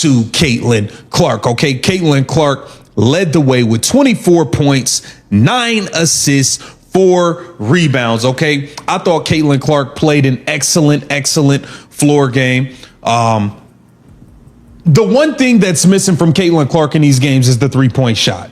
to Caitlin Clark. Okay, Caitlin Clark led the way with 24 points, 9 assists, 4 rebounds. Okay, I thought Caitlin Clark played an excellent floor game. The one thing that's missing from Caitlin Clark in these games is the 3-point shot.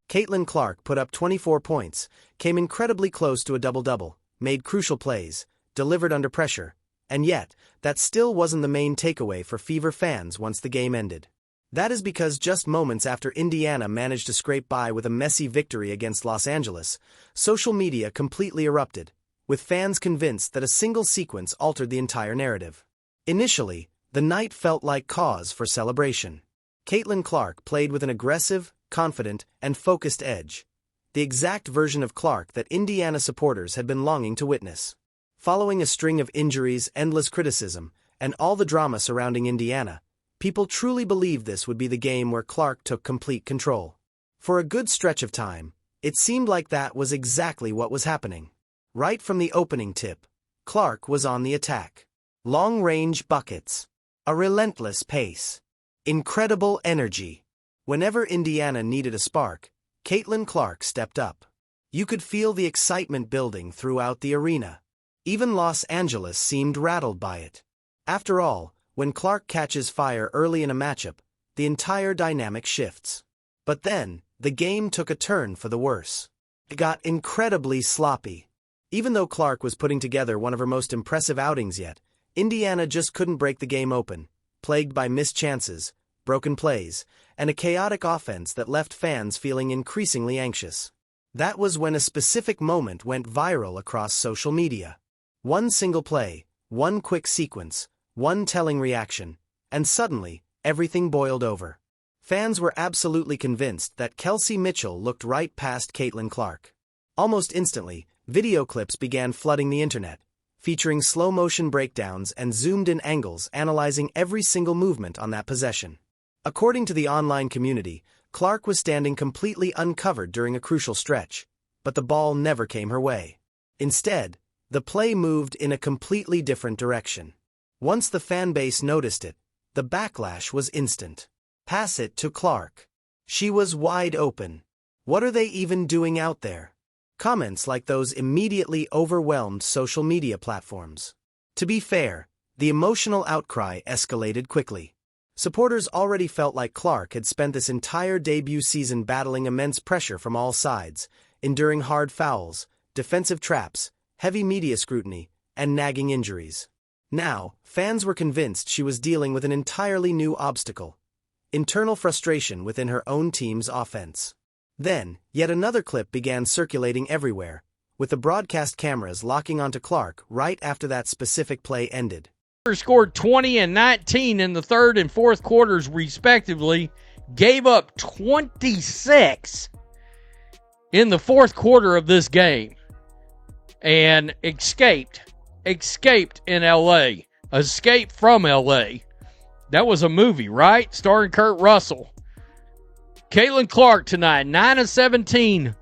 Caitlin Clark put up 24 points, came incredibly close to a double-double, made crucial plays, delivered under pressure, and yet, that still wasn't the main takeaway for Fever fans once the game ended. That is because just moments after Indiana managed to scrape by with a messy victory against Los Angeles, social media completely erupted, with fans convinced that a single sequence altered the entire narrative. Initially, the night felt like cause for celebration. Caitlin Clark played with an aggressive, confident, and focused edge, the exact version of Clark that Indiana supporters had been longing to witness. Following a string of injuries, endless criticism, and all the drama surrounding Indiana, people truly believed this would be the game where Clark took complete control. For a good stretch of time, it seemed like that was exactly what was happening. Right from the opening tip, Clark was on the attack. Long-range buckets, a relentless pace, incredible energy. Whenever Indiana needed a spark, Caitlin Clark stepped up. You could feel the excitement building throughout the arena. Even Los Angeles seemed rattled by it. After all, when Clark catches fire early in a matchup, the entire dynamic shifts. But then, the game took a turn for the worse. It got incredibly sloppy. Even though Clark was putting together one of her most impressive outings yet, Indiana just couldn't break the game open, plagued by missed chances, broken plays, and a chaotic offense that left fans feeling increasingly anxious. That was when a specific moment went viral across social media. One single play, one quick sequence, one telling reaction, and suddenly, everything boiled over. Fans were absolutely convinced that Kelsey Mitchell looked right past Caitlin Clark. Almost instantly, video clips began flooding the internet, featuring slow-motion breakdowns and zoomed-in angles analyzing every single movement on that possession. According to the online community, Clark was standing completely uncovered during a crucial stretch, but the ball never came her way. Instead, the play moved in a completely different direction. Once the fan base noticed it, the backlash was instant. Pass it to Clark. She was wide open. What are they even doing out there? Comments like those immediately overwhelmed social media platforms. To be fair, the emotional outcry escalated quickly. Supporters already felt like Clark had spent this entire debut season battling immense pressure from all sides, enduring hard fouls, defensive traps, heavy media scrutiny, and nagging injuries. Now, fans were convinced she was dealing with an entirely new obstacle: internal frustration within her own team's offense. Then, yet another clip began circulating everywhere, with the broadcast cameras locking onto Clark right after that specific play ended. Scored 20 and 19 in the third and fourth quarters respectively, gave up 26 in the fourth quarter of this game, and escaped in LA. Escape from LA. That was a movie, right? Starring Kurt Russell. Caitlin Clark tonight, 9 of 17.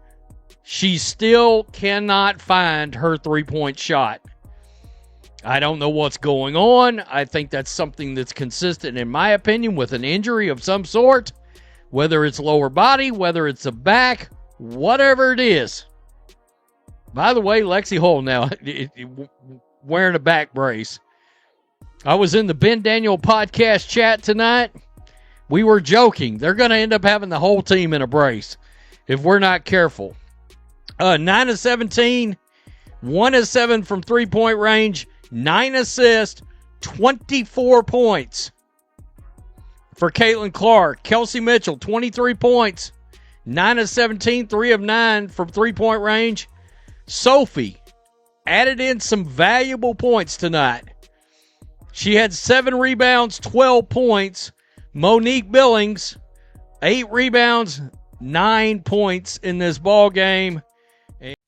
She still cannot find her three-point shot. I don't know what's going on. I think that's something that's consistent, in my opinion, with an injury of some sort. Whether it's lower body, whether it's a back, whatever it is. By the way, Lexi Hull now wearing a back brace. I was in the Ben Daniel podcast chat tonight. We were joking. They're going to end up having the whole team in a brace if we're not careful. 9 of 17, 1 of 7 from three-point range, 9 assists, 24 points for Caitlin Clark. Kelsey Mitchell, 23 points, 9 of 17, 3 of 9 from three-point range. Sophie added in some valuable points tonight. She had 7 rebounds, 12 points. Monique Billings, 8 rebounds, 9 points in this ball game.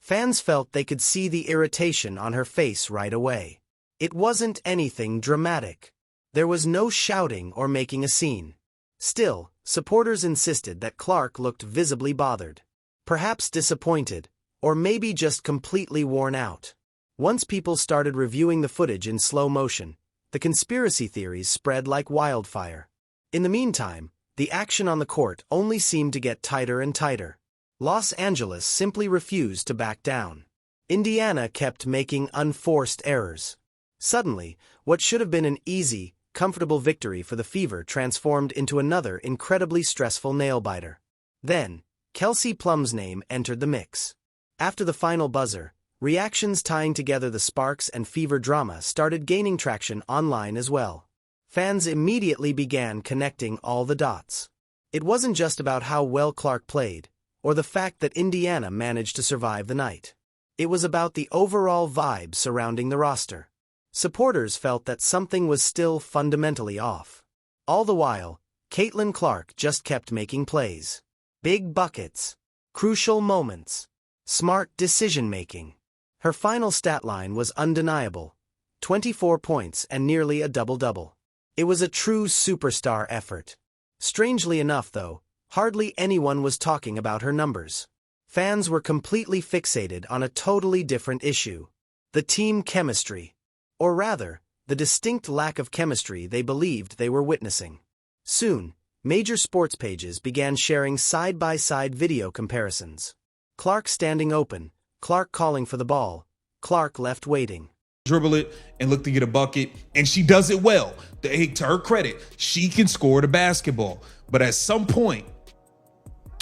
Fans felt they could see the irritation on her face right away. It wasn't anything dramatic. There was no shouting or making a scene. Still, supporters insisted that Clark looked visibly bothered. Perhaps disappointed, or maybe just completely worn out. Once people started reviewing the footage in slow motion, The conspiracy theories spread like wildfire. In the meantime, the action on the court only seemed to get tighter and tighter. Los Angeles simply refused to back down. Indiana kept making unforced errors. Suddenly, what should have been an easy, comfortable victory for the Fever transformed into another incredibly stressful nail-biter. Then, Kelsey Plum's name entered the mix. After the final buzzer, reactions tying together the Sparks and Fever drama started gaining traction online as well. Fans immediately began connecting all the dots. It wasn't just about how well Clark played, or the fact that Indiana managed to survive the night. It was about the overall vibe surrounding the roster. Supporters felt that something was still fundamentally off. All the while, Caitlin Clark just kept making plays. Big buckets. Crucial moments. Smart decision-making. Her final stat line was undeniable. 24 points and nearly a double-double. It was a true superstar effort. Strangely enough, though, hardly anyone was talking about her numbers. Fans were completely fixated on a totally different issue. The team chemistry. Or rather, the distinct lack of chemistry they believed they were witnessing. Soon, major sports pages began sharing side-by-side video comparisons. Clark standing open, Clark calling for the ball, Clark left waiting. Dribble it and look to get a bucket, and she does it well. Hey, to her credit, she can score the basketball. But at some point,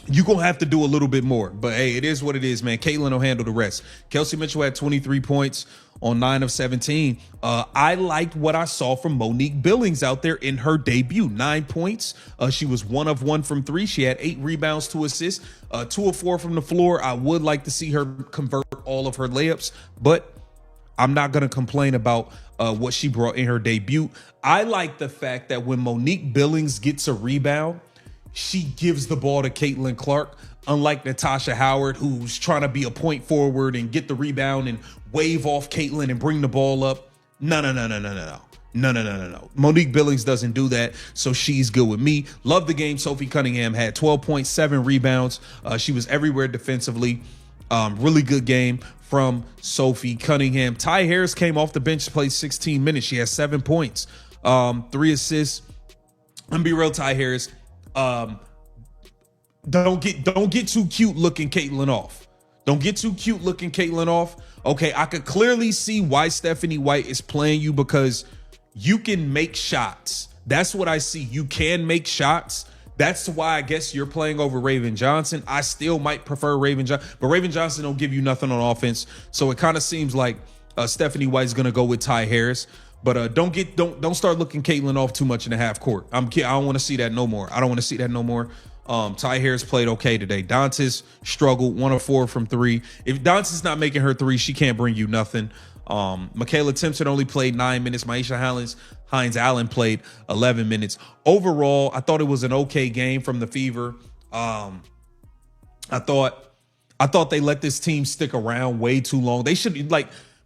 you're going to have to do a little bit more. But hey, it is what it is, man. Caitlin will handle the rest. Kelsey Mitchell had 23 points on 9 of 17. I liked what I saw from Monique Billings out there in her debut. 9 points. She was 1 of 1 from 3. She had 8 rebounds, 2 assists, 2 of 4 from the floor. I would like to see her convert all of her layups, but I'm not going to complain about what she brought in her debut. I like the fact that when Monique Billings gets a rebound, she gives the ball to Caitlin Clark, unlike Natasha Howard, who's trying to be a point forward and get the rebound and wave off Caitlin and bring the ball up. No. Monique Billings doesn't do that, so she's good with me. Love the game. Sophie Cunningham had 12.7 rebounds. She was everywhere defensively. Really good game from Sophie Cunningham. Ty Harris came off the bench, played 16 minutes. She has 7 points, 3 assists. I'm gonna be real, Ty Harris. Don't get too cute looking Caitlin off. Don't get too cute looking Caitlin off. Okay, I could clearly see why Stephanie White is playing you, because you can make shots. That's what I see. You can make shots. That's why I guess you're playing over Raven Johnson. I still might prefer Raven Johnson, but Raven Johnson don't give you nothing on offense. So it kind of seems like Stephanie White's gonna go with Ty Harris. But don't start looking Caitlin off too much in the half court. I don't want to see that no more. Ty Harris played okay today. Dantas struggled, 1 of 4 from 3. If Dantas not making her 3, she can't bring you nothing. Michaela Timpson only played 9 minutes. Maisha Hines Allen played 11 minutes. Overall, I thought it was an okay game from the Fever. I thought they let this team stick around way too long. They should,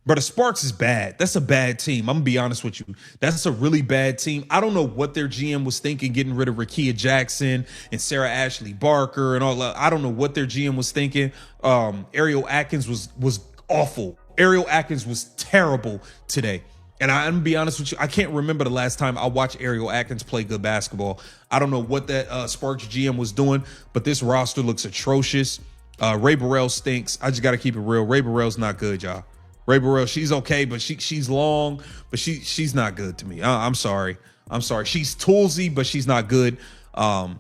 but the Sparks is bad. That's a bad team. I'm going to be honest with you. That's a really bad team. I don't know what their GM was thinking, getting rid of Rakia Jackson and Sarah Ashley Barker and all that. I don't know what their GM was thinking. Ariel Atkins was awful. Ariel Atkins was terrible today. And I'm going to be honest with you, I can't remember the last time I watched Ariel Atkins play good basketball. I don't know what that Sparks GM was doing, but this roster looks atrocious. Ray Burrell stinks. I just got to keep it real. Ray Burrell's not good, y'all. Ray Burrell, she's okay, but she's long, but she's not good to me. I'm sorry. She's toolsy, but she's not good. But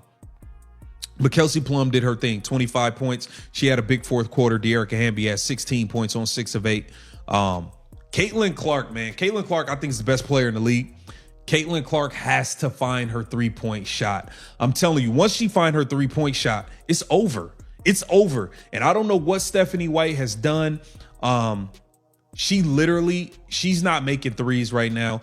Kelsey Plum did her thing, 25 points. She had a big fourth quarter. De'Arica Hamby had 16 points on 6 of 8. Caitlin Clark, man. Caitlin Clark, I think, is the best player in the league. Caitlin Clark has to find her three-point shot. I'm telling you, once she finds her three-point shot, it's over. It's over. And I don't know what Stephanie White has done. She's not making threes right now.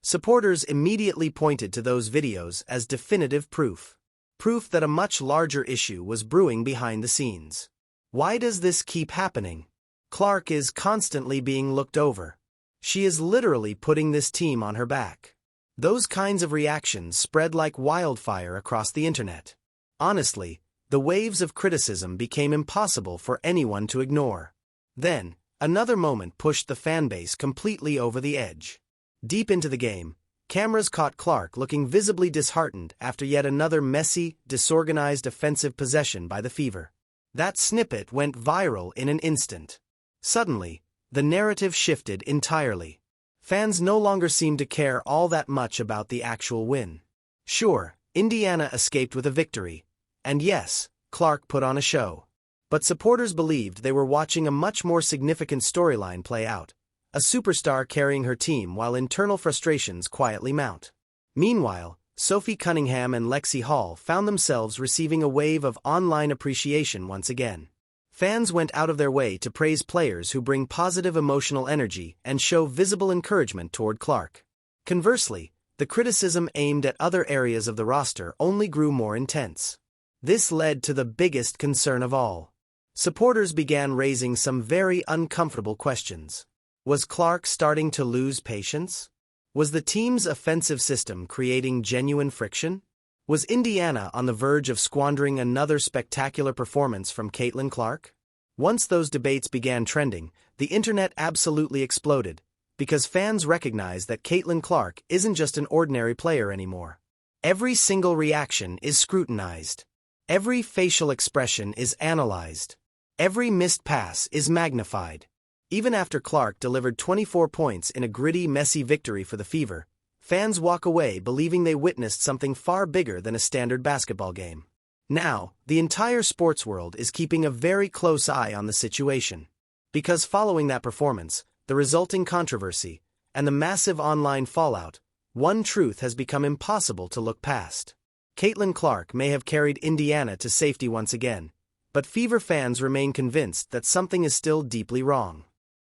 Supporters immediately pointed to those videos as definitive proof. Proof that a much larger issue was brewing behind the scenes. Why does this keep happening? Clark is constantly being looked over. She is literally putting this team on her back. Those kinds of reactions spread like wildfire across the internet. Honestly, the waves of criticism became impossible for anyone to ignore. Then, another moment pushed the fanbase completely over the edge. Deep into the game, cameras caught Clark looking visibly disheartened after yet another messy, disorganized offensive possession by the Fever. That snippet went viral in an instant. Suddenly, the narrative shifted entirely. Fans no longer seemed to care all that much about the actual win. Sure, Indiana escaped with a victory, and yes, Clark put on a show. But supporters believed they were watching a much more significant storyline play out, a superstar carrying her team while internal frustrations quietly mount. Meanwhile, Sophie Cunningham and Lexi Hall found themselves receiving a wave of online appreciation once again. Fans went out of their way to praise players who bring positive emotional energy and show visible encouragement toward Clark. Conversely, the criticism aimed at other areas of the roster only grew more intense. This led to the biggest concern of all. Supporters began raising some very uncomfortable questions. Was Clark starting to lose patience? Was the team's offensive system creating genuine friction? Was Indiana on the verge of squandering another spectacular performance from Caitlin Clark? Once those debates began trending, the internet absolutely exploded, because fans recognized that Caitlin Clark isn't just an ordinary player anymore. Every single reaction is scrutinized. Every facial expression is analyzed. Every missed pass is magnified. Even after Clark delivered 24 points in a gritty, messy victory for the Fever, fans walk away believing they witnessed something far bigger than a standard basketball game. Now, the entire sports world is keeping a very close eye on the situation. Because following that performance, the resulting controversy, and the massive online fallout, one truth has become impossible to look past. Caitlin Clark may have carried Indiana to safety once again, but Fever fans remain convinced that something is still deeply wrong.